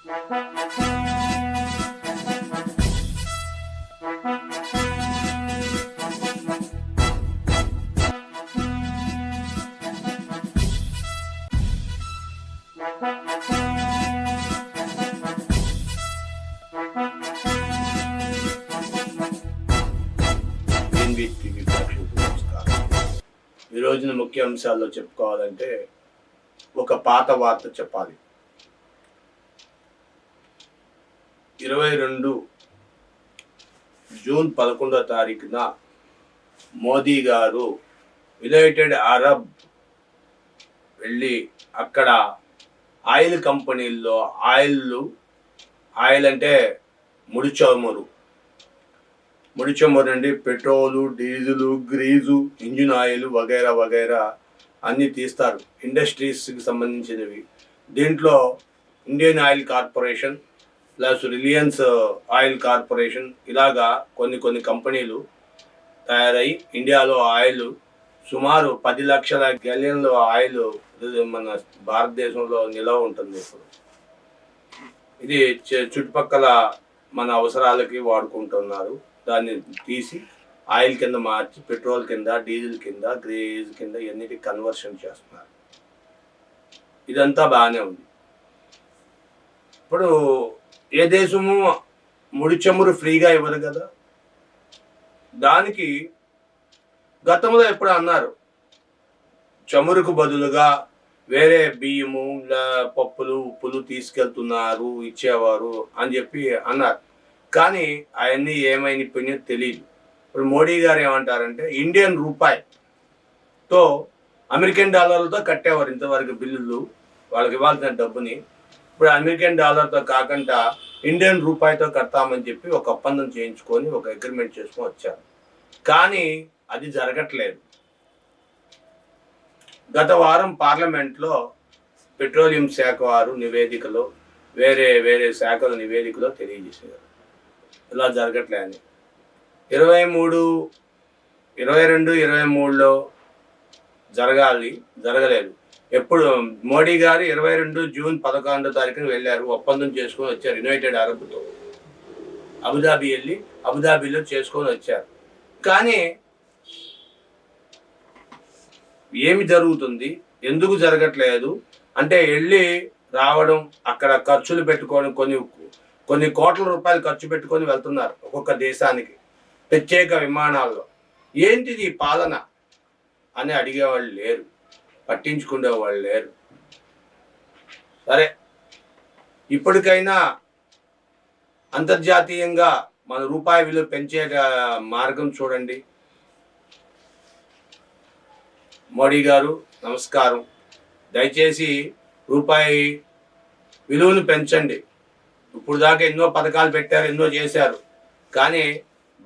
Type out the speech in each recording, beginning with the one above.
ఈ రోజున ముఖ్య అంశాల్లో చెప్పుకోవాలంటే ఒక పాత వార్త చెప్పాలి. 22 జూన్ 11వ తారీఖున మోదీ గారు యునైటెడ్ అరబ్ వెళ్ళి అక్కడ ఆయిల్ కంపెనీల్లో ఆయిల్ అంటే ముడి చమురు నుండి petrol, diesel, grease, engine oil వగైరా వగైరా అన్నీ తీస్తారు, ఇండస్ట్రీస్కి సంబంధించినవి. దీంట్లో Indian oil corporation plus Reliance oil corporation ఇలాగా కొన్ని కంపెనీలు తయారై ఇండియాలో ఆయిల్ సుమారు 10 లక్షల గ్యాలన్ల ఆయిల్ మన భారతదేశంలో నిల్వ ఉంటుంది. ఇప్పుడు ఇది చుట్టుపక్కల మన అవసరాలకి వాడుకుంటున్నారు. దాన్ని తీసి ఆయిల్ కింద మార్చి పెట్రోల్ కింద, డీజిల్ కింద, గ్రీజ్ కింద ఇవన్నిటికి కన్వర్షన్ చేస్తున్నారు. ఇదంతా బాగానే ఉంది. ఇప్పుడు ఏ దేశము ముడి చమురు ఫ్రీగా ఇవ్వదు కదా. దానికి గతంలో ఎప్పుడు అన్నారు, చమురుకు బదులుగా వేరే బియ్యము, పప్పులు, ఉప్పులు తీసుకెళ్తున్నారు, ఇచ్చేవారు అని చెప్పి అన్నారు. కానీ అవన్నీ ఏమైపోయినాయో తెలియదు. ఇప్పుడు మోడీ గారు ఏమంటారంటే ఇండియన్ రూపాయితో అమెరికన్ డాలర్లతో కట్టేవారు ఇంతవరకు బిల్లులు, వాళ్ళకి ఇవ్వాల్సిన డబ్బుని. ఇప్పుడు అమెరికన్ డాలర్తో కాకుండా ఇండియన్ రూపాయితో కడతామని చెప్పి ఒక ఒప్పందం చేయించుకొని ఒక అగ్రిమెంట్ చేసుకొని వచ్చారు. కానీ అది జరగట్లేదు. గత వారం పార్లమెంట్లో పెట్రోలియం శాఖ వారు నివేదికలో, వేరే శాఖల నివేదికలో తెలియజేశారు ఇలా జరగట్లేదని. 22, 23లో జరగలేదు. ఎప్పుడు మోడీ గారు 22 జూన్ 11వ తారీఖున వెళ్ళారు, ఒప్పందం చేసుకొని వచ్చారు యునైటెడ్ అరబ్తో. అబుదాబి వెళ్ళి అబుదాబిలో చేసుకొని వచ్చారు. కానీ ఏమి జరుగుతుంది, ఎందుకు జరగట్లేదు అంటే వెళ్ళి రావడం, అక్కడ ఖర్చులు పెట్టుకొని కొన్ని కోట్ల రూపాయలు ఖర్చు పెట్టుకొని వెళ్తున్నారు ఒక్కొక్క దేశానికి ప్రత్యేక విమానాల్లో. ఏంటిది పాలన అని అడిగేవాళ్ళు లేరు, పట్టించుకునేవాళ్ళు లేరు. సరే, ఇప్పటికైనా అంతర్జాతీయంగా మన రూపాయి విలువ పెంచే మార్గం చూడండి. మోడీ గారు నమస్కారం, దయచేసి రూపాయి విలువను పెంచండి. ఇప్పుడు దాకా ఎన్నో పథకాలు పెట్టారు, ఎన్నో చేశారు. కానీ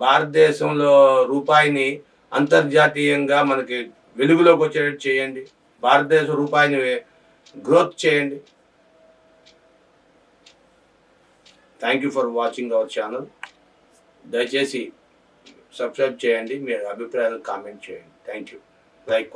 భారతదేశంలో రూపాయిని అంతర్జాతీయంగా మనకి వెలుగులోకి వచ్చేటట్టు చేయండి. భారతదేశ రూపాయిని గ్రోత్ చేయండి. Thank you for watching our channel. దయచేసి సబ్స్క్రైబ్ చేయండి, మీ అభిప్రాయాలు కామెంట్ చేయండి. Thank you. లైక్